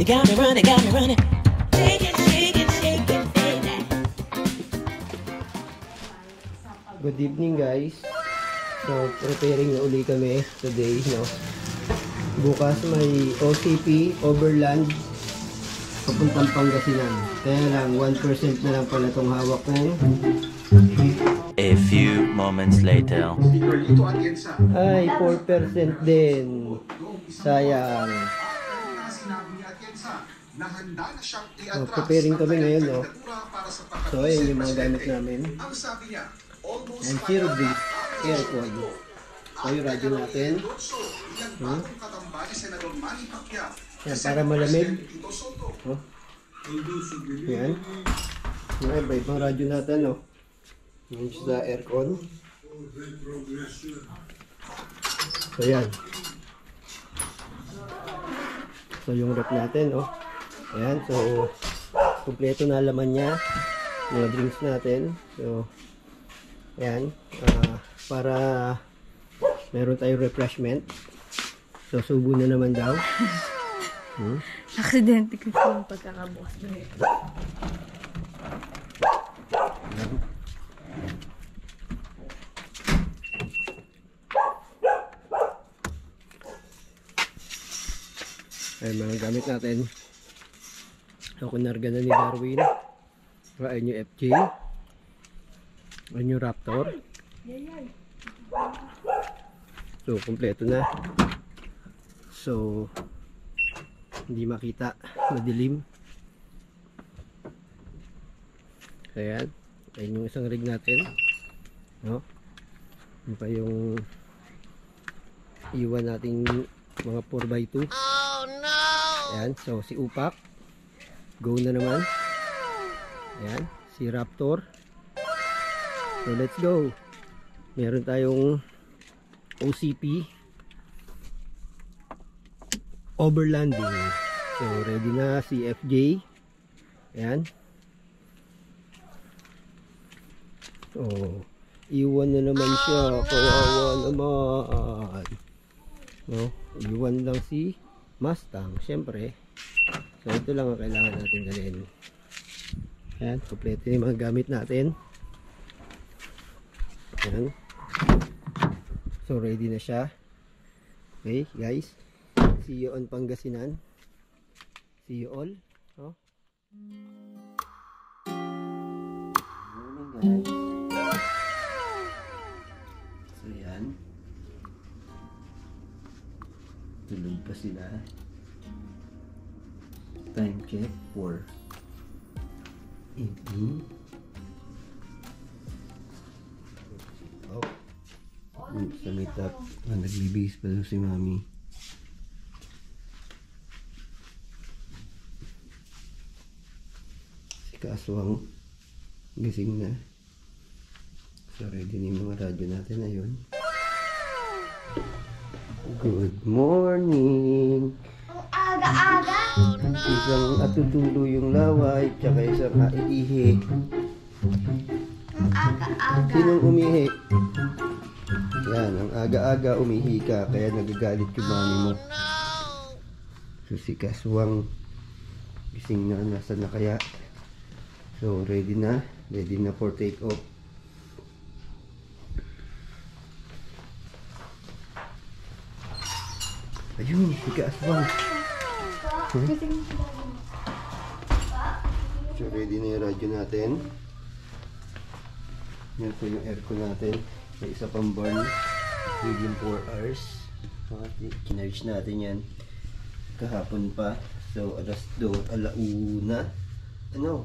got me running. Shake it, baby. Good evening guys. So preparing na uli kami today, no. Bukas may OCP Overland papuntang Pangasinan. Kaya lang 1% na lang pala itong hawak kong. A few moments later. Ay, 4% din. Sayang. So, preparing kami ngayon, no. So, ayun yung mga gamit namin. And zero breeze aircon. So, yung radyo natin. Yan, para malamig. Yan. Yan, iba ibang radyo natin, no. Yan sa aircon. So, yan. So, yung rep natin, no. Ayan, so, kumpleto na laman niya. Mga drinks natin. So, ayan. Para meron tayong refreshment. So, subo na naman daw. Aksidente kasi yung pagkakabukas na ito. Ay, mga gamit natin. So, kunarga na ni Darwin. Ayun yung FJ. Ayun yung Raptor. So, kompleto na. So, hindi makita. Madilim. Ayan. Ayun yung isang rig natin. No? Yun pa yung iwan nating mga 4x2. Oh no! Ayan. So, si Upak. Go na naman. Ayan. Si Raptor. So, let's go. Meron tayong OCP Overlanding. So, ready na si FJ. Ayan. So, iwan na naman siya. Kawawa naman. No? Iwan lang si Mustang. Siyempre. So, ito lang ang kailangan natin dalhin. Ayan. Kompleto yung mga gamit natin. Ayan. So, ready na siya. Okay, guys. See you on Pangasinan. See you all. Oh. Morning, guys. So, yan. Tulog pa sila. Time check for evening. Oh. Sa meetup. Naglibis pa si Mami. Si Kaswang gising na. So ready na yung mga radyo natin ngayon. Good morning! Ang aga-aga! Isang atutulo yung laway, tsaka isang aiihi. Ang aga-aga! Sinong umihi? Yan, ang aga-aga umihi ka, kaya nagagalit yung mami mo. So si Kaswang gising na, nasa na kaya? So ready na for take off. Ayun, si Kaswang. So ready na yung radyo natin. Yan po yung aircon natin. May isa pang burn within 4 hours. Kinarge natin yan kahapon pa. So alas 2, alauna. Ano?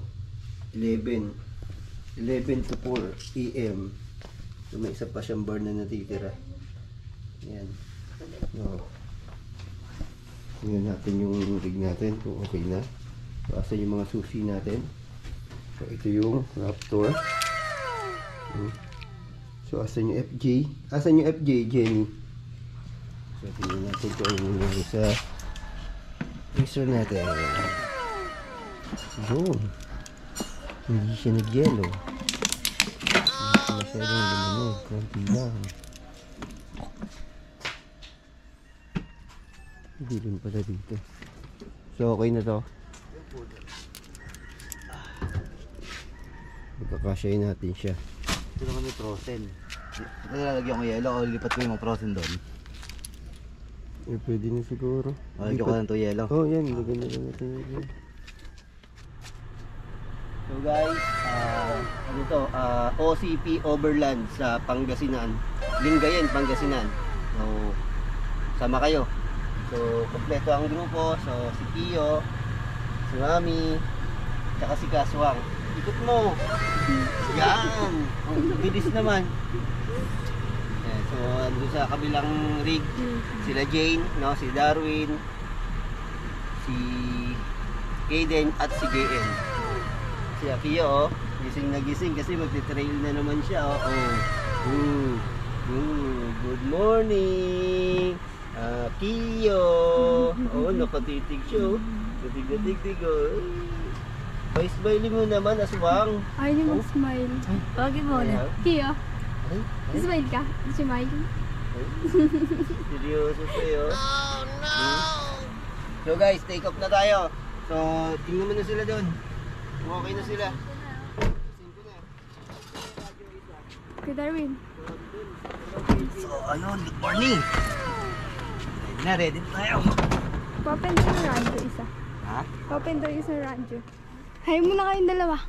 11 to 4 AM. So may isa pa siyang burn na natitira. Yan. No. Tingnan natin yung rig natin kung okay na. So asan yung mga susi natin. So ito yung Raptor. So asan yung FJ? Asan yung FJ, Jenny? So tingnan natin kung ano yung sa freezer natin. Yun. Hindi siya nag-yellow. Hindi siya masyadong lumunod. Konti lang. Dilun pala dito. So So okay na to. Magkakasyahin natin siya. Ito naman yung frozen. Ito lalagyan ko yelo o lipat ko yung mga frozen doon. Eh, pwede na siguro. Lalagyan ko lang ito yelo. Oh, yan. Lagyan na natin yun. So guys, ano to? OCP Overland sa Pangasinan. Lingayen, Pangasinan. So, sama kayo. So, kompleto ang grupo. So, si Pio, si Mami, tsaka si Kaswang. Ikot mo! Yan! Ang bilis naman. Yan, so, ando sa kabilang rig, sila Jane, no? Si Darwin, si Kaden at si JN. Si Pio, gising na gising kasi magti-trail na naman siya. Good morning! Pio! Nakatitig siya. Titig-titig. Pa-smile mo naman, aswang. Ay, hindi mag-smile. Bakit mo na? Kiyo, smile ka? Smile? Seryoso sa'yo. Oh no! So guys, take off na tayo. So, tingnan mo na sila doon. Okay na sila. Kay Darwin. So, ayun, good morning. Ready na tayo. Open daw yung radyo isa. Ha? Open daw yung isang radyo. Hay muna kayong dalawa.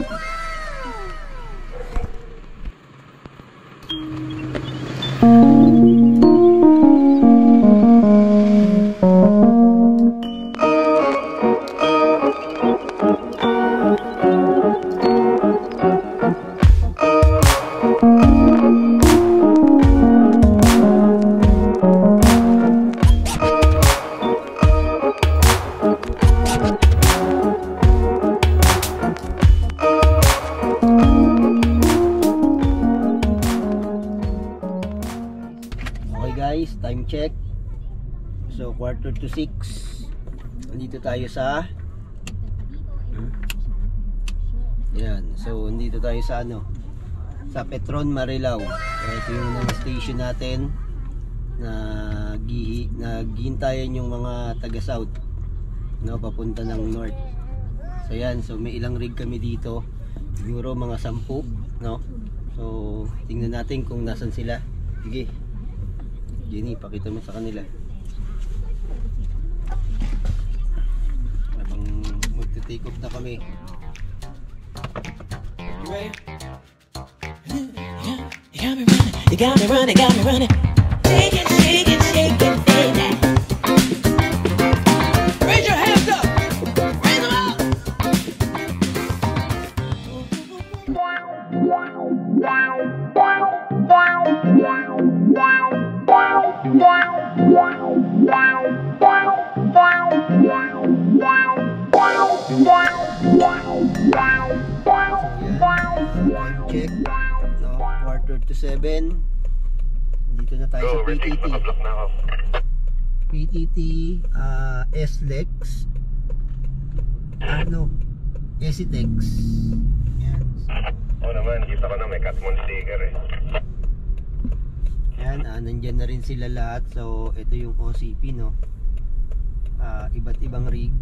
Time check. So 5:45. Nandito tayo sa yan. So nandito tayo sa sa Petron Marilao. Ito yung unang station natin na naghihintayan yung mga taga South, no, papunta ng North. So yan, so may ilang rig kami dito. Siguro mga 10, no. So tingnan natin kung nasan sila. Sige. Jenny, pakita mo sa kanila. Habang magte-take off na kami. You got me running, got me running. Shake it, shake it, shake it, baby. Raise your hands up. Raise them up. Check, no, 6:45. Dito na tayo sa PTT. PTT SLEX Esitex. Yan. Oo naman, kita ko na may Catmon sticker eh. Yan, nandyan na rin sila lahat. So, ito yung OCP, no? Iba't ibang rig.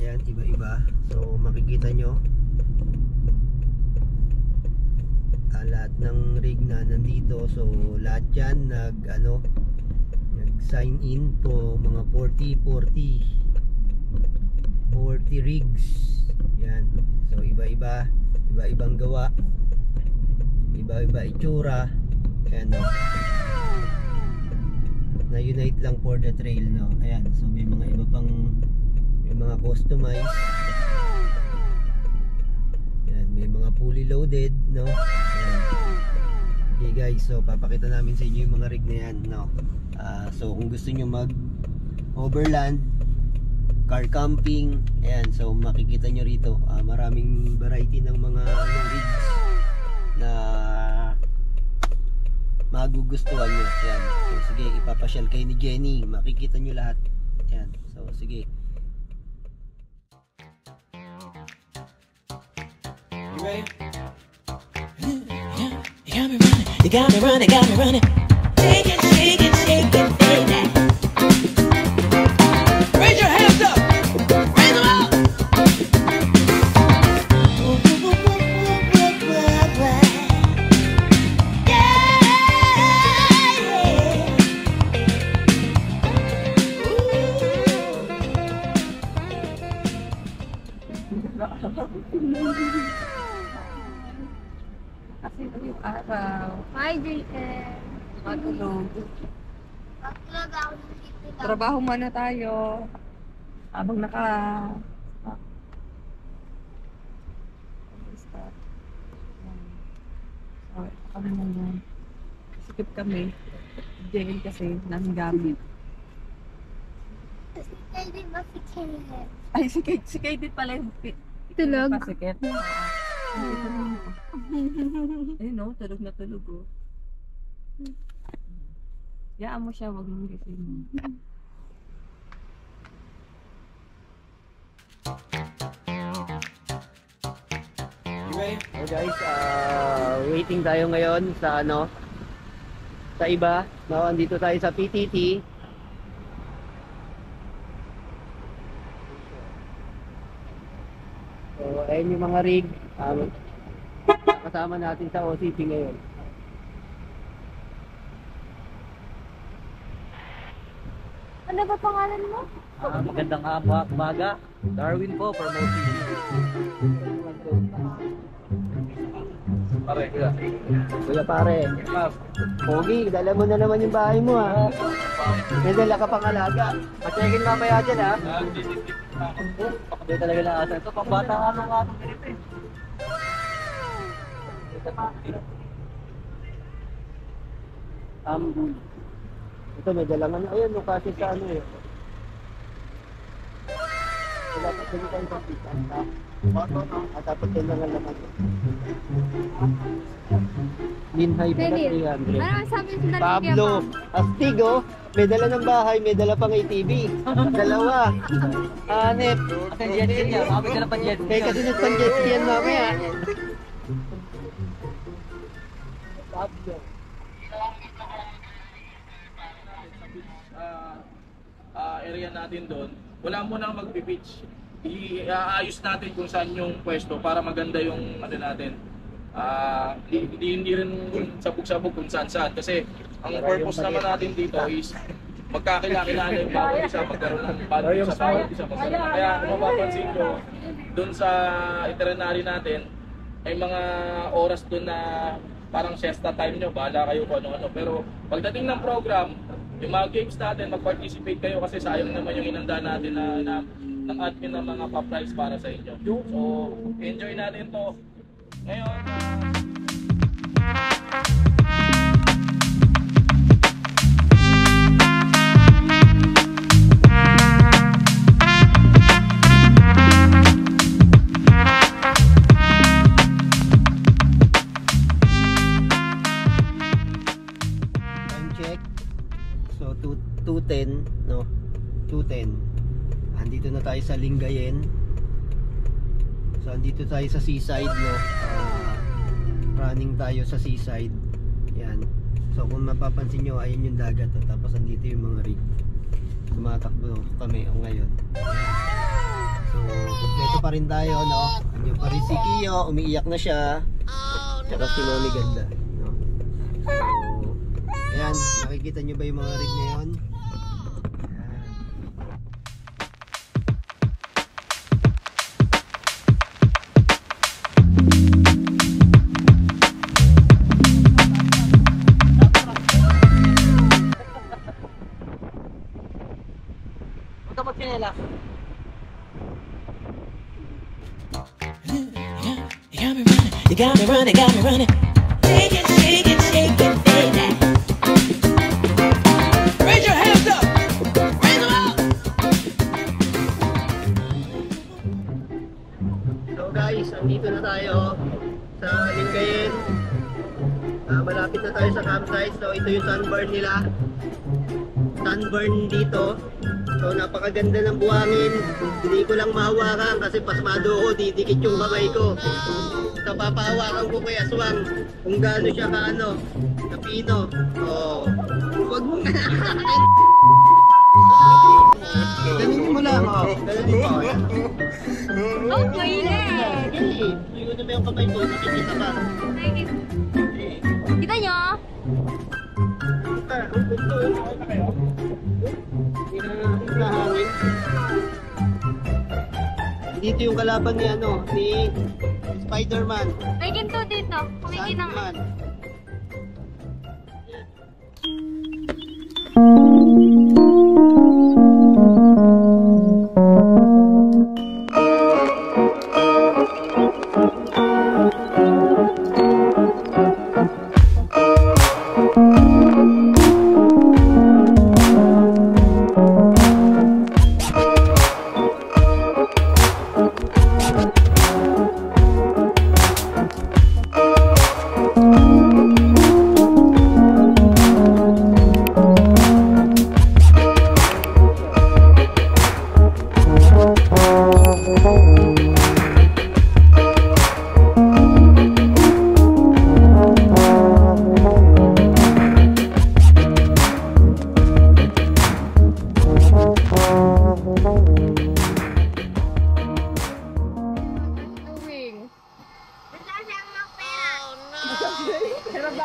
Yan, iba-iba. So, makikita nyo lahat ng rig na nandito. So, lahat yan nag-sign in po mga 40 rigs. Yan. So, iba-iba. Iba-ibang gawa. Iba-iba itsura. Ayan, no? Na-unite lang for the trail, no? Ayan. So, may mga iba pang mga customized. Ayan, may mga fully loaded, no? Ayan. Okay guys, so papakita namin sa inyo yung mga rig na yan, no? So kung gusto nyo mag overland, car camping, ayan, so makikita nyo rito maraming variety ng mga rigs na magugustuhan nyo. Ayan. So sige, ipapasyal kayo ni Jenny, makikita nyo lahat. Ayan. So sige. You ready? You got me running, got me running. Shake it, shake it, shake it, baby. araw. Hi, JM. Matulog. Trabaho muna tayo. Habang so, kami muna. Sikip kami. Jail kasi namin gamit. Ay, si Katie pala yung Tulog. pasikip. Ayun no, tulog na tulog oh. Yaan mo siya, wag mong gising. So guys, waiting tayo ngayon sa sa iba. No, andito tayo sa PTT. So, ayun yung mga rig. Kasama natin sa OCP ngayon. Ano ba pangalan mo? Magandang umaga. Darwin po, promoting. Pare, Kuya pare. Pogi, dala mo na naman yung bahay mo ha. May dala ka pang alaga. Pachekin mamaya dyan ha. pakabay talaga ng asa. Ito, pambata nga nung atong ganito eh. Ito may dala nga na. Ayan, no, kasi sa eh. Wala pa dali tayo sa pizza. At dapat din lang naman. Linhay pa na Dali. 300. Ano sabi mo sa Pablo Astigo, may dala ng bahay, may dala pang ATV. Dalawa. Hanep. Kasi jet ski niya, makapit ka na pa jet ski. Kaya kasunod pang jet ski yan mamaya. Pablo. Area natin doon, wala mo nang magpi-pitch. Iaayos natin kung saan yung pwesto para maganda yung ano natin. Hindi rin sabog-sabog kung saan-saan kasi ang purpose naman natin dito is magkakilala yung bawat isa, magkaroon ng value sa bawat isa. Kaya kung mapapansin ko, doon sa itinerary natin, ay mga oras doon na parang siesta time nyo, bahala kayo kung ano-ano. Pero pagdating ng program, yung mga games natin, mag-participate kayo kasi sayang naman yung inanda natin na ng admin ng mga pa-prize para sa inyo. So, enjoy natin to. Ngayon, Time check. So 2:10, no? 2:10. Andito na tayo sa Lingayen. So andito tayo sa seaside, no? Running tayo sa seaside. Yan. So kung mapapansin nyo, ayun yung dagat, oh. Tapos andito yung mga rig. Tumatakbo kami ngayon. So kompleto pa rin tayo, no? Andiyan pa rin si Kiyo, umiiyak na siya. Tsaka si Mami Ganda, no? So ayan, nakikita nyo ba yung mga rig na yun? Punta mo sinela. You got me running, got me running. Shake it, shake it, shake it, baby. Raise your hands up. Raise them up. So guys, andito na tayo sa Lingayen. Malapit na tayo sa campsite. So ito yung sunburn nila. Sunburn dito. So napakaganda ng buhangin. Hindi ko lang mahawakan kasi pasmado ako, didikit yung kamay ko. So papahawakan ko kay Aswang kung gaano siya kaano, kapino. Oh. Wag mo na. Ganun mo lang, oh. Ganun mo. Oh, mainit! Hindi ko na ba yung kamay ko, nakikita ka. Kita nyo? Dito yung kalaban ni ni Spider-Man. May ginto dito. Kumikin ng... Sandman.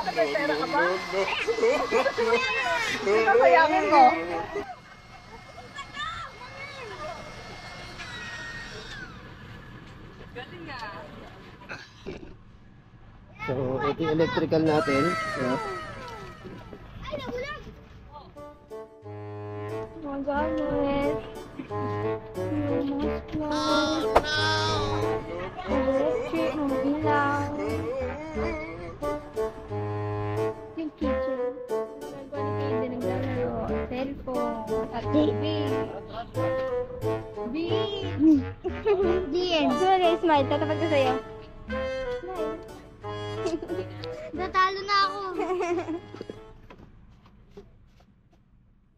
Bakit may pera ka ba? Sasayangin mo. Galing nga. So, ito yung electrical natin. No? Magamit. Yung mga scrub. Electric, ng ilaw. Yung kitchen. Nagawa ni Kaden din naglalaro. Cellphone. At TV. Diyan. Sorry, smile. Tatapat ko sa'yo. Smile. Natalo na ako.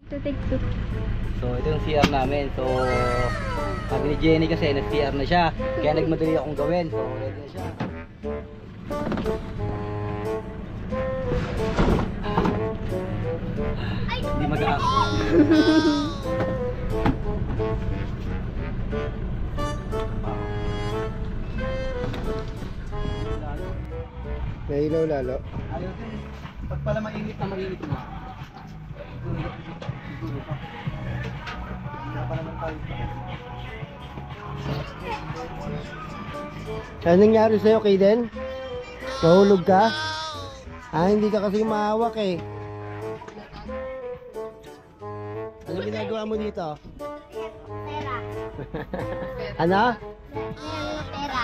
Ito, take two. So ito yung CR namin. So sabi ni Jenny kasi nag-CR na siya. Kaya nagmadali akong gawin. So ready na siya. Hindi magaan. Nailaw lalo. Ayaw din. Pag pala mainit na na. Wala pa naman tayo. Ano nangyari sa'yo, Kaden? Nahulog ka? Hindi ka kasi mahawak eh. Ano ginagawa mo dito? Pera. Ano? Pera.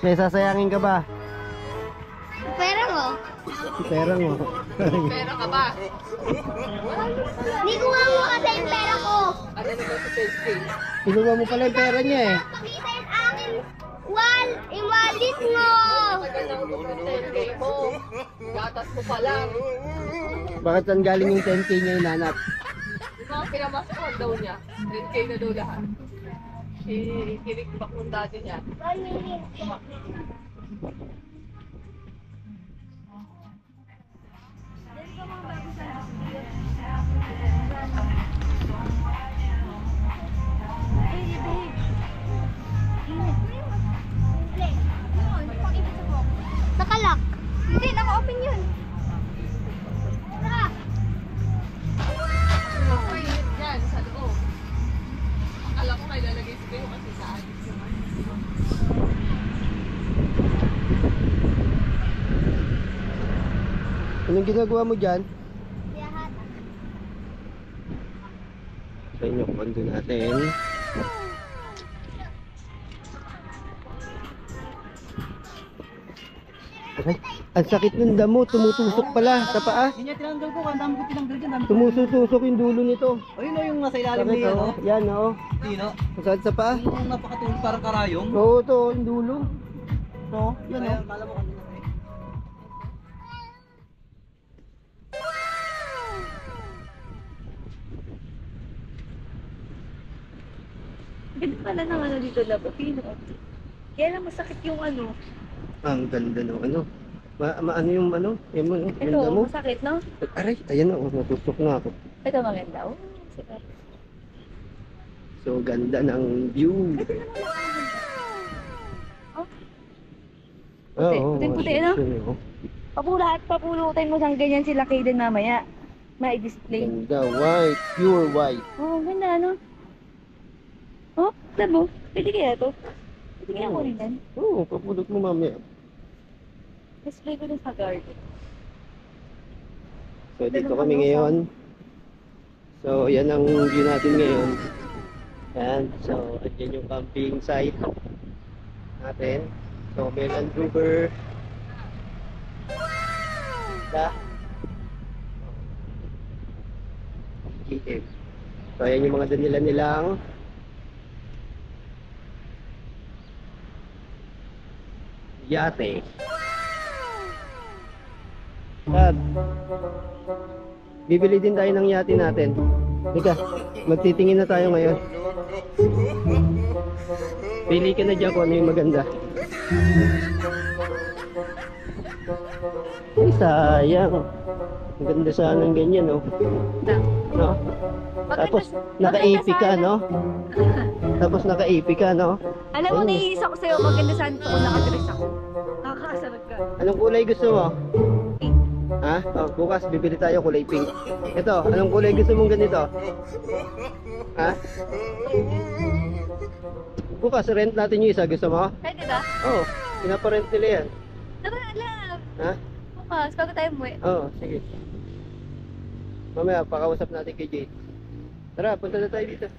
May sasayangin ka ba? Pera mo? Pera mo. Pera ka ba? Hindi ko nga mo kasi yung pera ko. Ano naman sa 10K? Kinuha mo pala yung pera niya eh. Pakita yung akin. Yung wallet mo. Tagal na ako ng 10K mo. Gatas mo pa lang. Bakit saan galing yung 10K niya hinanap? Yung mga pinamasakan daw niya. 10K na daw lahat. Kinikbak ng dati niya. 1 minute. Nakalak. Hindi, naka-open yun. Tara. Mainit yan sa loob. Akala ko may lalagay sa kayo kasi saan. Anong ginagawa mo dyan? Biyahat. Sa inyo, kondo natin. Ay, ang sakit ng damo, tumutusok pala sa paa. Hindi niya tinanggal ko. Ang dami ko tinanggal dyan. Tumususok yung dulo nito. Ayun o yung nasa ilalim Sakit niya. oh. Yan oh. Tino. Masakit sa paa. Yung napakatulog parang karayong. Oo, to, yung dulo. No? Yan Kaya oh. kala mo kanina eh. Ganda pala ng ano dito na Pino. Kaya lang masakit yung ano. Ang ganda no, ano. Ano yung ano? Yan mo, no? Ito, Ganda mo. masakit, no? Aray, ayan na, oh, natutok na ako. Ito maganda. Oh, sige. So, ganda ng view. Puti, Oo, puting-puti, ano? oh. Papulutin mo siyang ganyan sila Kaden mamaya. May display. Ganda, white, pure white. Oh, ganda, ano? Oh, labo. Pwede kaya to? Pwede kaya ko rin yan. Oo, papulot mo mamaya. Display ko din sa garden. So, dito kami ngayon. So, yan ang view natin ngayon. Yan. So, andyan yung camping site natin. So, may Land Rover. GM. So, ayan yung mga danila nilang yate. At bibili din tayo ng yate natin. Teka, magtitingin na tayo ngayon. Pili ka na dyan kung ano yung maganda. Ay, sayang. Ang ganda sana ng ganyan, oh. No? Tapos, naka-AP ka, no? Tapos, naka-AP ka, no? Alam mo, naiinis ako sa'yo. Maganda saan ito kung nakadress ako. Nakakasarap ka. Anong kulay gusto mo? Pink. Ha? Oh, bukas bibili tayo kulay pink. Ito, anong kulay gusto mong ganito? Ha? Bukas rent natin yung isa, gusto mo? Pwede ba? Oo, pinaparent nila yan. Naman alam. Ha? Bukas, bago tayo umuwi. Oo, sige. Mamaya, pakausap natin kay Jade. Tara, punta na tayo dito.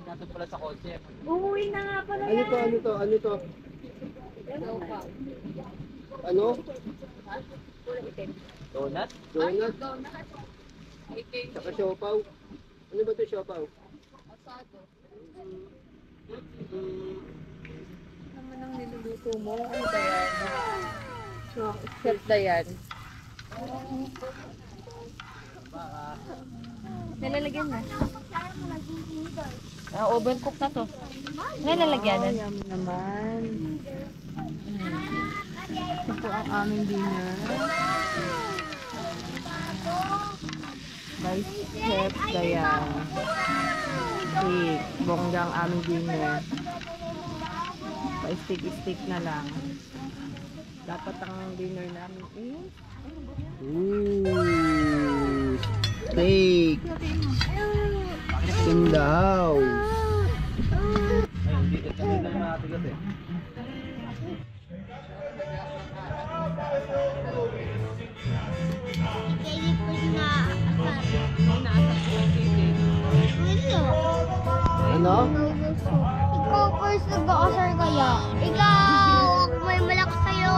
Nandun pala sa kotse. Uuwi na nga pala. Ano to? Ano to? Ano to? Ano? Donut? Donut? Saka siopaw. Ano ba to siopaw? Naman ang niluluto mo. Ano ba yan? Set na yan. Nalalagyan na. Overcook na to. Nalalagyan na. Yummy naman. Ito po ang aming dinner. By Chef Dayan. Steak. Bongga ang aming dinner. Pa-steak na lang. Dapat ang dinner namin Ooh, steak in the house. Ayun, dito lang natin kasi. Ano? Ikaw first nag-aasar kaya. Ikaw, may malakas sa'yo.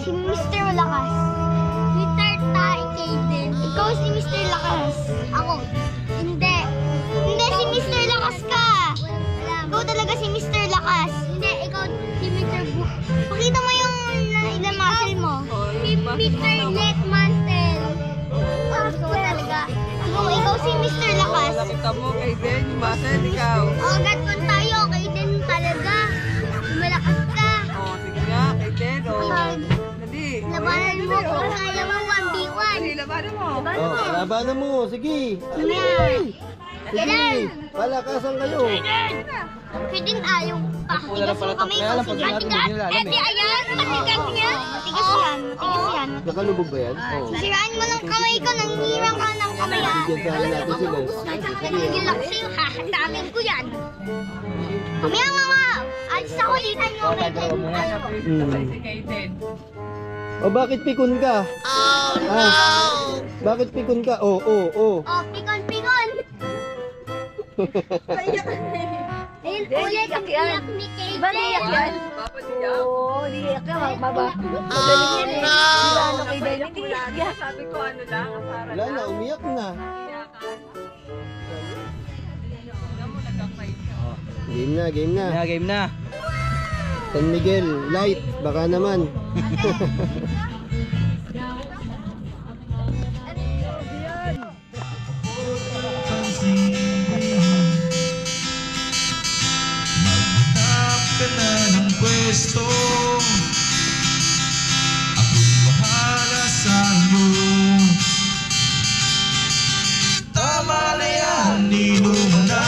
Si Mr. Malakas. Mr. Kaiden. Ikaw si Mr. Lakas. Ako. Hindi. Hindi, si Mr. Lakas ka. Ikaw talaga si Mr. Lakas. Hindi, ikaw si Mr. Pakita mo yung ilang muscle mo. Si Mr. Net Muscle. Ikaw talaga. Ikaw si Mr. Lakas. Nakita mo kay Ben, yung muscle, ikaw. Agad po tayo, Kaiden talaga. Malakas ka. Sige nga, kay Ben. Dali. Labanan mo kung kaya mo 1v1. Labanan mo. Oh, labanan mo. Sige. Ayan. Sige. Palakasan kayo. Pwede ayaw pa. Tigas mo kami ko. Sige. Edi ayan. Matigas yan. Matigas yan. Matigas yan. Nakalubog ba yan? Oo. Siraan mo ng kamay ko. Nanghirang ka ng kamay. Bigyan sana natin sila. Nagigilak sa'yo. Hahandamin ko yan. Mamaya mga. Alis ako litan mo. O bakit pikon ka? Oh no! Bakit pikon ka? Oh. Oh, pikon. Ayun ulit ang iyak ni Kaden. Ba niyak yan? Oo, niyak ka. Magaling yan eh. Ano kay Denny? Niyak. Sabi ko ano lang, para Wala na, umiyak na. Game na. Game na. San Miguel, light. Baka naman. Ka na ng pwesto, ako'y bahala sa iyo. Tama na yan, inuman na.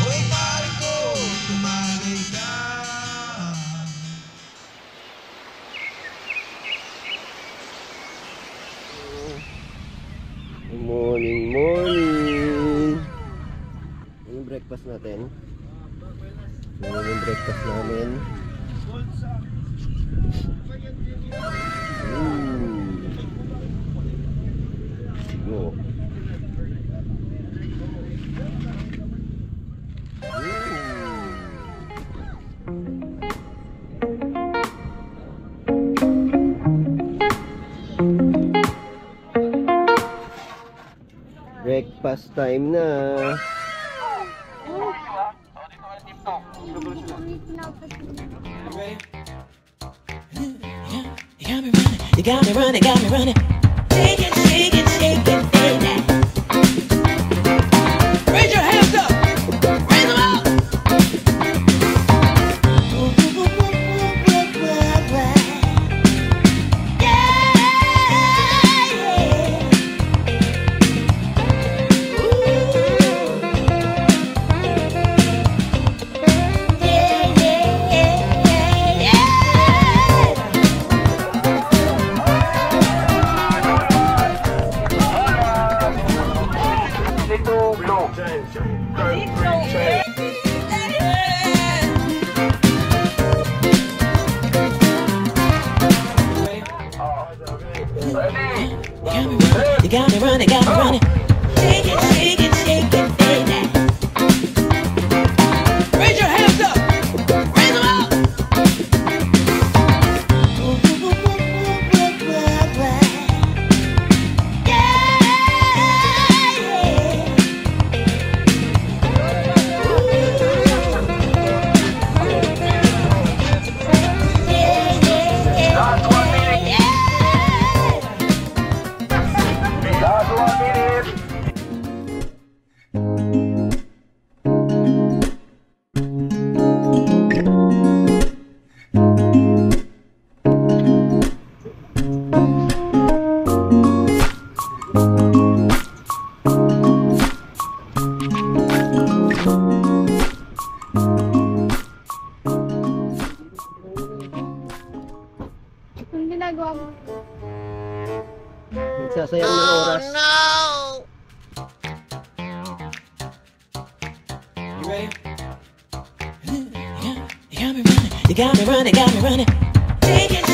Hoy pare ko, tumalay ka. Morning. Yung breakfast natin. Yung breakfast namin. Go. Breakfast time na. You got me running, got me running. Shake it, You got me running, got me running. Shake it, shake it, shake it, baby. Raise your hands up. Raise them up. Anong ginagawa mo? Nagsasayang ng oras. You ready? You got me running, got me running. Shake it,